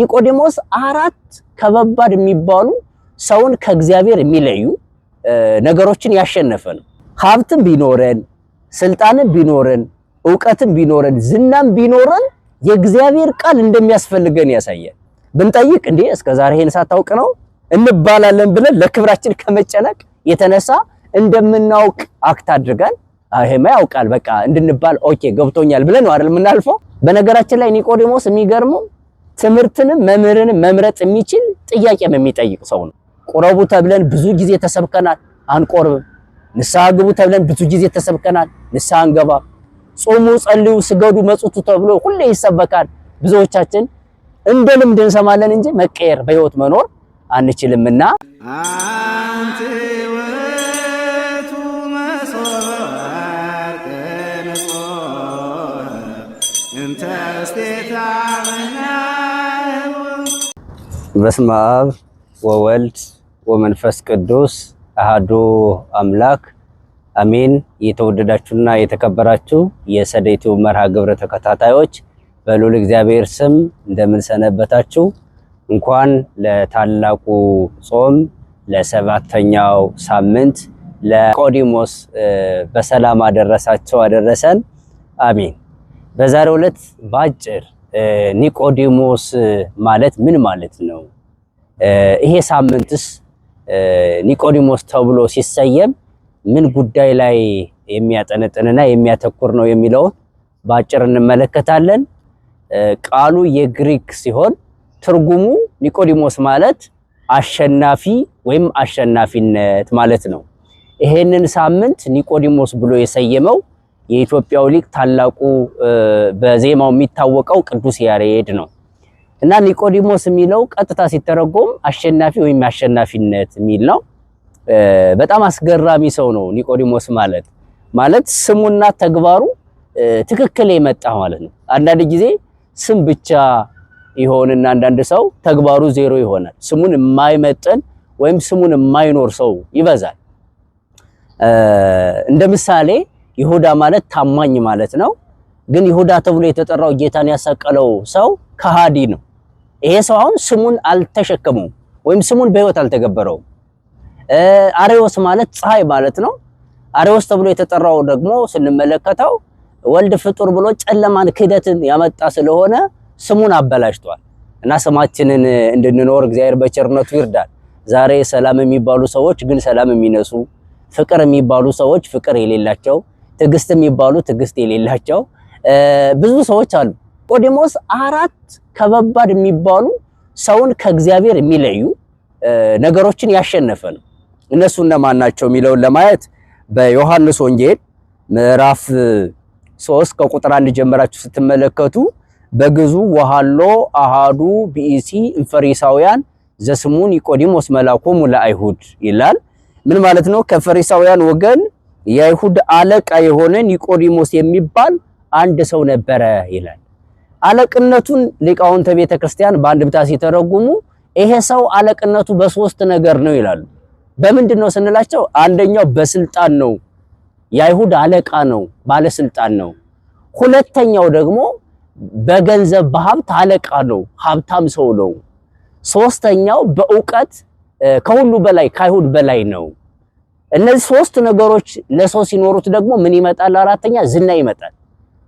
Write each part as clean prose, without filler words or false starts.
ኒቆዲሞስ አራት ከበባድ የሚባሉ ሰውን ከእግዚአብሔር የሚለዩ ነገሮችን ያሸነፈ ነው። ሀብትም ቢኖረን ስልጣንም ቢኖረን ዕውቀትም ቢኖረን ዝናም ቢኖረን የእግዚአብሔር ቃል እንደሚያስፈልገን ያሳያል። ብንጠይቅ እንዴ እስከዛሬ ይሄን ሳታውቅ ነው እንባላለን ብለን ለክብራችን ከመጨነቅ የተነሳ እንደምናውቅ አክት አድርገን ይሄማ ያውቃል በቃ እንድንባል ኦኬ ገብቶኛል ብለን ነው አይደል የምናልፈው። በነገራችን ላይ ኒቆዲሞስ የሚገርመው ትምህርትንም መምህርንም መምረጥ የሚችል ጥያቄም የሚጠይቅ ሰው ነው። ቁረቡ ተብለን ብዙ ጊዜ ተሰብከናል፣ አንቆርብም። ንስሐ ግቡ ተብለን ብዙ ጊዜ ተሰብከናል፣ ንስሐ አንገባ። ጾሙ፣ ጸልዩ፣ ስገዱ፣ መጽቱ ተብሎ ሁሌ ይሰበካል። ብዙዎቻችን እንደ ልምድ እንሰማለን እንጂ መቀየር በህይወት መኖር አንችልምና አንተ ወቱ መስዋዕት እንተ ስቴታና በስመ አብ ወወልድ ወመንፈስ ቅዱስ አሐዱ አምላክ አሜን። የተወደዳችሁና የተከበራችሁ የሰደይቱ መርሃ ግብረ ተከታታዮች በልዑል እግዚአብሔር ስም እንደምን ሰነበታችሁ? እንኳን ለታላቁ ጾም ለሰባተኛው ሳምንት ለኒቆዲሞስ በሰላም አደረሳቸው አደረሰን። አሜን። በዛሬው ዕለት ባጭር ኒቆዲሞስ ማለት ምን ማለት ነው? ይሄ ሳምንትስ ኒቆዲሞስ ተብሎ ሲሰየም ምን ጉዳይ ላይ የሚያጠነጥንና የሚያተኩር ነው የሚለውን ባጭር እንመለከታለን። ቃሉ የግሪክ ሲሆን ትርጉሙ ኒቆዲሞስ ማለት አሸናፊ ወይም አሸናፊነት ማለት ነው። ይሄንን ሳምንት ኒቆዲሞስ ብሎ የሰየመው የኢትዮጵያው ሊቅ ታላቁ በዜማው የሚታወቀው ቅዱስ ያሬድ ነው። እና ኒቆዲሞስ የሚለው ቀጥታ ሲተረጎም አሸናፊ ወይም አሸናፊነት የሚል ነው። በጣም አስገራሚ ሰው ነው ኒቆዲሞስ ማለት ስሙና ተግባሩ ትክክል የመጣ ማለት ነው። አንዳንድ ጊዜ ስም ብቻ ይሆንና አንዳንድ ሰው ተግባሩ ዜሮ ይሆናል። ስሙን የማይመጥን ወይም ስሙን የማይኖር ሰው ይበዛል። እንደ ምሳሌ ይሁዳ ማለት ታማኝ ማለት ነው። ግን ይሁዳ ተብሎ የተጠራው ጌታን ያሰቀለው ሰው ከሃዲ ነው። ይሄ ሰው አሁን ስሙን አልተሸከመው ወይም ስሙን በህይወት አልተገበረው። አሬዎስ ማለት ፀሐይ ማለት ነው። አሬዎስ ተብሎ የተጠራው ደግሞ ስንመለከተው ወልድ ፍጡር ብሎ ጨለማን ክህደትን ያመጣ ስለሆነ ስሙን አበላሽቷል። እና ስማችንን እንድንኖር እግዚአብሔር በቸርነቱ ይርዳል። ዛሬ ሰላም የሚባሉ ሰዎች ግን ሰላም የሚነሱ፣ ፍቅር የሚባሉ ሰዎች ፍቅር የሌላቸው፣ ትዕግስት የሚባሉ ትዕግስት የሌላቸው ብዙ ሰዎች አሉ። ኒቆዲሞስ አራት ከበባድ የሚባሉ ሰውን ከእግዚአብሔር የሚለዩ ነገሮችን ያሸነፈ ነው። እነሱ እነማን ናቸው የሚለውን ለማየት በዮሐንስ ወንጌል ምዕራፍ 3 ከቁጥር 1 ጀምራችሁ ስትመለከቱ በግዙ ወሃሎ አሃዱ ቢኢሲ ፈሪሳውያን ዘስሙ ኒቆዲሞስ መላኮሙ ለአይሁድ ይላል። ምን ማለት ነው? ከፈሪሳውያን ወገን የአይሁድ አለቃ የሆነ ኒቆዲሞስ የሚባል አንድ ሰው ነበረ ይላል። አለቅነቱን ሊቃውንተ ቤተክርስቲያን በአንድምታ ሲተረጉሙ ይሄ ሰው አለቅነቱ በሶስት ነገር ነው ይላሉ። በምንድነው ስንላቸው አንደኛው በስልጣን ነው፣ የአይሁድ አለቃ ነው፣ ባለስልጣን ነው። ሁለተኛው ደግሞ በገንዘብ በሀብት አለቃ ነው፣ ሀብታም ሰው ነው። ሶስተኛው በእውቀት ከሁሉ በላይ ከአይሁድ በላይ ነው። እነዚህ ሶስት ነገሮች ለሰው ሲኖሩት ደግሞ ምን ይመጣል? አራተኛ ዝና ይመጣል።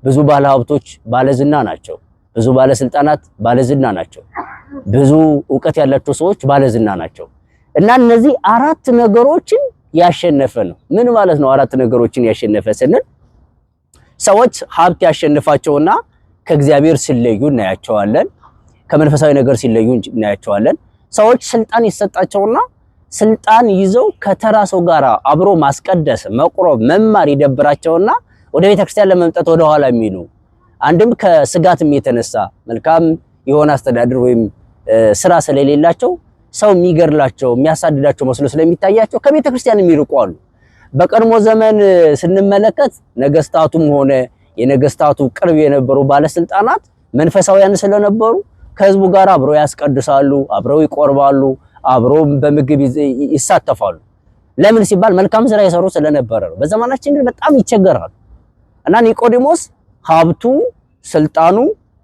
ብዙ ባለሀብቶች ባለዝና ናቸው። ብዙ ባለስልጣናት ባለዝና ናቸው። ብዙ ዕውቀት ያላቸው ሰዎች ባለዝና ናቸው። እና እነዚህ አራት ነገሮችን ያሸነፈ ነው። ምን ማለት ነው? አራት ነገሮችን ያሸነፈ ስንል ሰዎች ሀብት ያሸንፋቸውና ከእግዚአብሔር ሲለዩ እናያቸዋለን። ከመንፈሳዊ ነገር ሲለዩ እናያቸዋለን። ሰዎች ስልጣን ይሰጣቸውና ስልጣን ይዘው ከተራ ሰው ጋር አብሮ ማስቀደስ፣ መቁረብ፣ መማር ይደብራቸውና ወደ ቤተክርስቲያን ለመምጣት ወደ ኋላ የሚሉ አንድም ከስጋትም የተነሳ መልካም የሆነ አስተዳደር ወይም ስራ ስለሌላቸው ሰው የሚገርላቸው የሚያሳድዳቸው መስሎ ስለሚታያቸው ከቤተክርስቲያን የሚርቁ አሉ። በቀድሞ ዘመን ስንመለከት ነገስታቱም ሆነ የነገስታቱ ቅርብ የነበሩ ባለስልጣናት መንፈሳውያን ስለነበሩ ከህዝቡ ጋር አብረው ያስቀድሳሉ፣ አብረው ይቆርባሉ፣ አብረው በምግብ ይሳተፋሉ። ለምን ሲባል መልካም ስራ የሰሩ ስለነበረ ነው። በዘመናችን ግን በጣም ይቸገራሉ። እና ኒቆዲሞስ ሀብቱ፣ ስልጣኑ፣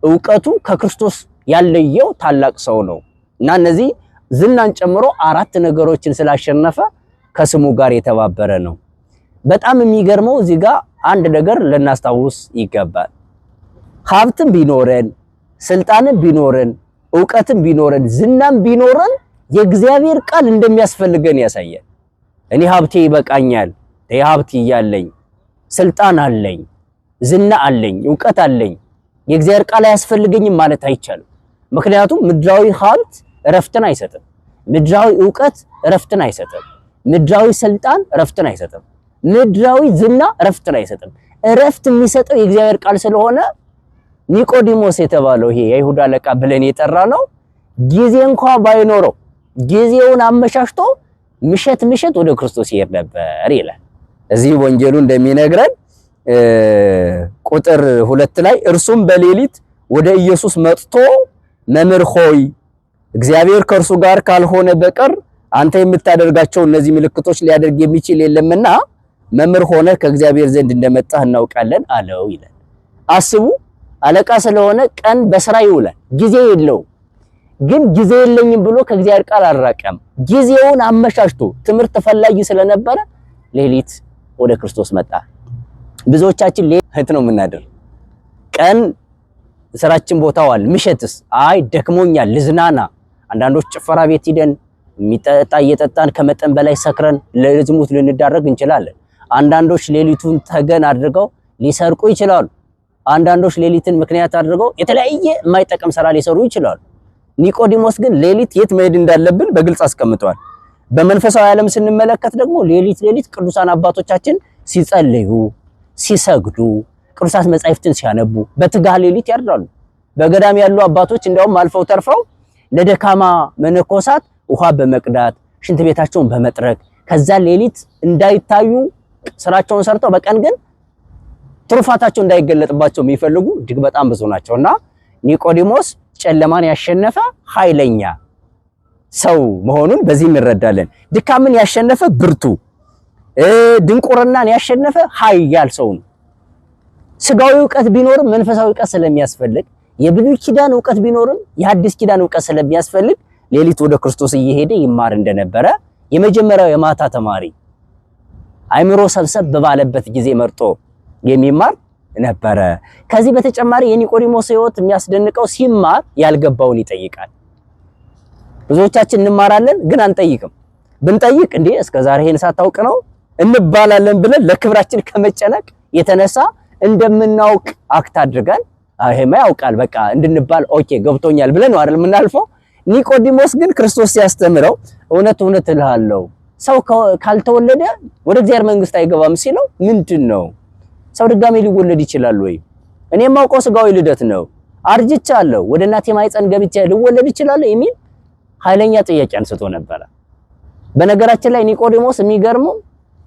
ዕውቀቱ ከክርስቶስ ያለየው ታላቅ ሰው ነው እና እነዚህ ዝናን ጨምሮ 4 ነገሮችን ስላሸነፈ ከስሙ ጋር የተባበረ ነው። በጣም የሚገርመው እዚህ ጋር አንድ ነገር ልናስታውስ ይገባል። ሀብትም ቢኖረን ስልጣንም ቢኖረን ዕውቀትም ቢኖረን ዝናም ቢኖረን የእግዚአብሔር ቃል እንደሚያስፈልገን ያሳያል። እኔ ሀብቴ ይበቃኛል፣ ሀብት እያለኝ ስልጣን አለኝ፣ ዝና አለኝ፣ ዕውቀት አለኝ፣ የእግዚአብሔር ቃል አያስፈልገኝም ማለት አይቻልም። ምክንያቱም ምድራዊ ሀብት እረፍትን አይሰጥም፣ ምድራዊ ዕውቀት እረፍትን አይሰጥም፣ ምድራዊ ስልጣን እረፍትን አይሰጥም፣ ምድራዊ ዝና እረፍትን አይሰጥም። እረፍት የሚሰጠው የእግዚአብሔር ቃል ስለሆነ ኒቆዲሞስ የተባለው ይሄ የይሁዳ አለቃ ብለን የጠራ ነው ጊዜ እንኳን ባይኖረው ጊዜውን አመሻሽቶ ምሸት ወደ ክርስቶስ ይሄድ ነበር ይላል። እዚህ ወንጌሉ እንደሚነግረን ቁጥር 2 ላይ እርሱም በሌሊት ወደ ኢየሱስ መጥቶ መምህር ሆይ እግዚአብሔር ከእርሱ ጋር ካልሆነ በቀር አንተ የምታደርጋቸው እነዚህ ምልክቶች ሊያደርግ የሚችል የለምና መምህር ሆነ ከእግዚአብሔር ዘንድ እንደመጣህ እናውቃለን አለው ይላል። አስቡ፣ አለቃ ስለሆነ ቀን በስራ ይውላል፣ ጊዜ የለው። ግን ጊዜ የለኝም ብሎ ከእግዚአብሔር ቃል አልራቀም። ጊዜውን አመሻሽቶ ትምህርት ፈላጊ ስለነበረ ሌሊት ወደ ክርስቶስ መጣ። ብዙዎቻችን ሌሊት ነው የምናድር። ቀን ስራችን ቦታዋል፣ ምሸትስ አይ ደክሞኛል ልዝናና። አንዳንዶች ጭፈራ ቤት ሂደን የሚጠጣ እየጠጣን ከመጠን በላይ ሰክረን ለዝሙት ልንዳረግ እንችላለን። አንዳንዶች ሌሊቱን ተገን አድርገው ሊሰርቁ ይችላሉ። አንዳንዶች ሌሊትን ምክንያት አድርገው የተለያየ የማይጠቅም ስራ ሊሰሩ ይችላሉ። ኒቆዲሞስ ግን ሌሊት የት መሄድ እንዳለብን በግልጽ አስቀምጧል። በመንፈሳዊ ዓለም ስንመለከት ደግሞ ሌሊት ቅዱሳን አባቶቻችን ሲጸልዩ፣ ሲሰግዱ፣ ቅዱሳት መጻሕፍትን ሲያነቡ በትጋህ ሌሊት ያድራሉ። በገዳም ያሉ አባቶች እንዲያውም አልፈው ተርፈው ለደካማ መነኮሳት ውሃ በመቅዳት ሽንት ቤታቸውን በመጥረግ ከዛ ሌሊት እንዳይታዩ ስራቸውን ሰርተው በቀን ግን ትሩፋታቸው እንዳይገለጥባቸው የሚፈልጉ እጅግ በጣም ብዙ ናቸውና ኒቆዲሞስ ጨለማን ያሸነፈ ኃይለኛ ሰው መሆኑን በዚህ እንረዳለን። ድካምን ያሸነፈ ብርቱ፣ ድንቁርናን ያሸነፈ ኃያል ሰው ነው። ስጋዊ ዕውቀት ቢኖርም መንፈሳዊ ዕውቀት ስለሚያስፈልግ፣ የብሉይ ኪዳን ዕውቀት ቢኖርም የሐዲስ ኪዳን ዕውቀት ስለሚያስፈልግ ሌሊት ወደ ክርስቶስ እየሄደ ይማር እንደነበረ የመጀመሪያው የማታ ተማሪ አይምሮ ሰብሰብ ባለበት ጊዜ መርጦ የሚማር ነበረ። ከዚህ በተጨማሪ የኒቆዲሞስ ሕይወት የሚያስደንቀው ሲማር ያልገባውን ይጠይቃል። ብዙዎቻችን እንማራለን ግን አንጠይቅም። ብንጠይቅ እንዴ እስከዛሬ ይሄን ሳታውቅ ነው እንባላለን ብለን ለክብራችን ከመጨነቅ የተነሳ እንደምናውቅ አክት አድርገን ይሄማ ያውቃል በቃ እንድንባል ኦኬ ገብቶኛል ብለን ነው አይደል የምናልፈው። ኒቆዲሞስ ግን ክርስቶስ ሲያስተምረው እውነት እልሃለሁ ሰው ካልተወለደ ወደ እግዚአብሔር መንግስት አይገባም ሲለው ምንድነው ሰው ድጋሜ ሊወለድ ይችላል ወይ? እኔ የማውቀው ስጋዊ ልደት ነው፣ አርጅቻለሁ፣ ወደ እናቴ ማህፀን ገብቼ ልወለድ ይችላል የሚል ኃይለኛ ጥያቄ አንስቶ ነበረ። በነገራችን ላይ ኒቆዲሞስ የሚገርመው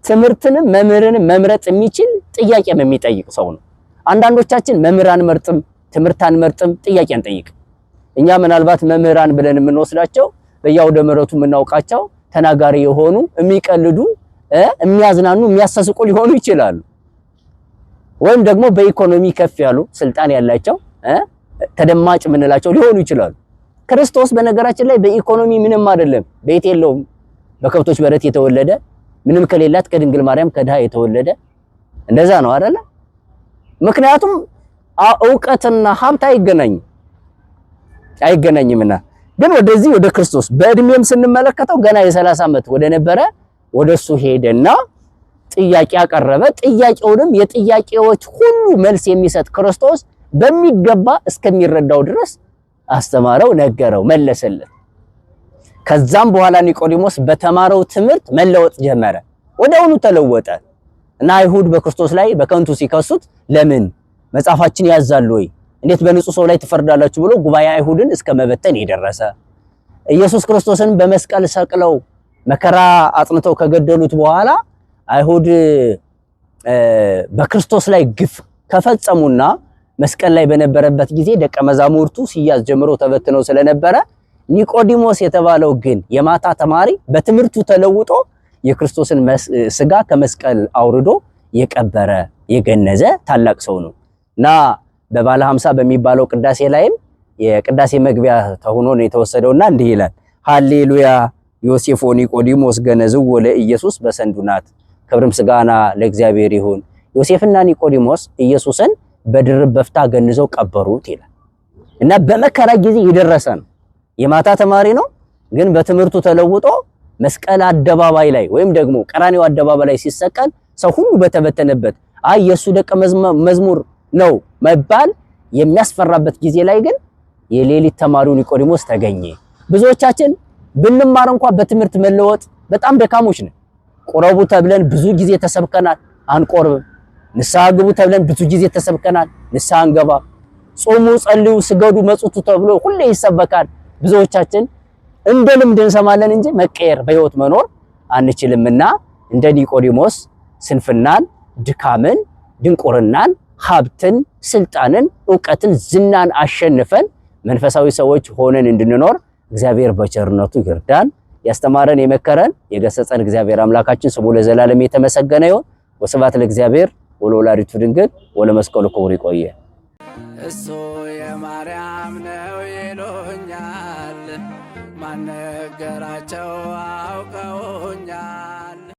ትምህርትንም መምህርንም መምረጥ የሚችል ጥያቄም የሚጠይቅ ሰው ነው። አንዳንዶቻችን መምህራን መርጥም ትምህርታን መርጥም ጥያቄ አንጠይቅ። እኛ ምናልባት መምህራን ብለን የምንወስዳቸው በያውደ ምሕረቱ የምናውቃቸው ተናጋሪ የሆኑ የሚቀልዱ፣ የሚያዝናኑ፣ የሚያሳስቁ ሊሆኑ ይችላሉ። ወይም ደግሞ በኢኮኖሚ ከፍ ያሉ ስልጣን ያላቸው ተደማጭ የምንላቸው ሊሆኑ ይችላሉ። ክርስቶስ በነገራችን ላይ በኢኮኖሚ ምንም አይደለም፣ ቤት የለውም፣ በከብቶች በረት የተወለደ ምንም ከሌላት ከድንግል ማርያም ከድሃ የተወለደ እንደዛ ነው አይደለ? ምክንያቱም ዕውቀትና ሀብት አይገናኝምና። ግን ወደዚህ ወደ ክርስቶስ በእድሜም ስንመለከተው ገና የ30 ዓመት ወደ ነበረ ወደሱ ሄደና ጥያቄ አቀረበ። ጥያቄውንም የጥያቄዎች ሁሉ መልስ የሚሰጥ ክርስቶስ በሚገባ እስከሚረዳው ድረስ አስተማረው፣ ነገረው፣ መለሰለት። ከዛም በኋላ ኒቆዲሞስ በተማረው ትምህርት መለወጥ ጀመረ። ወዲያውኑ ተለወጠ እና አይሁድ በክርስቶስ ላይ በከንቱ ሲከሱት ለምን መጽሐፋችን ያዛል ወይ እንዴት በንጹህ ሰው ላይ ትፈርዳላችሁ ብሎ ጉባኤ አይሁድን እስከ መበተን የደረሰ ኢየሱስ ክርስቶስን በመስቀል ሰቅለው መከራ አጽንተው ከገደሉት በኋላ አይሁድ በክርስቶስ ላይ ግፍ ከፈጸሙና መስቀል ላይ በነበረበት ጊዜ ደቀ መዛሙርቱ ሲያዝ ጀምሮ ተበትነው ስለነበረ ኒቆዲሞስ የተባለው ግን የማታ ተማሪ በትምህርቱ ተለውጦ የክርስቶስን ስጋ ከመስቀል አውርዶ የቀበረ የገነዘ ታላቅ ሰው ነው እና በባለ 50 በሚባለው ቅዳሴ ላይም የቅዳሴ መግቢያ ተሆኖ ነው የተወሰደውና እንዲህ ይላል ሃሌሉያ ዮሴፍ ኒቆዲሞስ ገነዝው ለኢየሱስ በሰንዱናት ክብር ምስጋና ለእግዚአብሔር ይሁን ዮሴፍና ኒቆዲሞስ ኢየሱስን በድርብ በፍታ ገንዘው ቀበሩት ይላል እና በመከራ ጊዜ የደረሰ ነው የማታ ተማሪ ነው ግን በትምህርቱ ተለውጦ መስቀል አደባባይ ላይ ወይም ደግሞ ቀራኒው አደባባይ ላይ ሲሰቀል ሰው ሁሉ በተበተነበት ኢየሱ ደቀ መዝሙር ነው መባል የሚያስፈራበት ጊዜ ላይ ግን የሌሊት ተማሪው ኒቆዲሞስ ተገኘ ብዙዎቻችን ብንማር እንኳን በትምህርት መለወጥ በጣም ደካሞች ነን ቆረቡ ተብለን ብዙ ጊዜ ተሰብከናል አንቆርብም ንስሐ ግቡ ተብለን ብዙ ጊዜ ተሰብከናል ንስሐ አንገባ ጾሙ ጸልዩ ስገዱ መጽቱ ተብሎ ሁሌ ይሰበካል ብዙዎቻችን እንደ ልምድ እንሰማለን እንጂ መቀየር በህይወት መኖር አንችልምና እንደ ኒቆዲሞስ ስንፍናን ድካምን ድንቁርናን ሀብትን ስልጣንን ዕውቀትን ዝናን አሸንፈን መንፈሳዊ ሰዎች ሆነን እንድንኖር እግዚአብሔር በቸርነቱ ይርዳን ያስተማረን የመከረን የገሰጸን እግዚአብሔር አምላካችን ስሙ ለዘላለም የተመሰገነ ይሁን ወስብሐት ለእግዚአብሔር ወለወላዲቱ ድንግል ወለመስቀሉ ክቡር ይቆየን እሱ የማርያም ነው ይሉኛል ማን ነገራቸው አውቀውኛል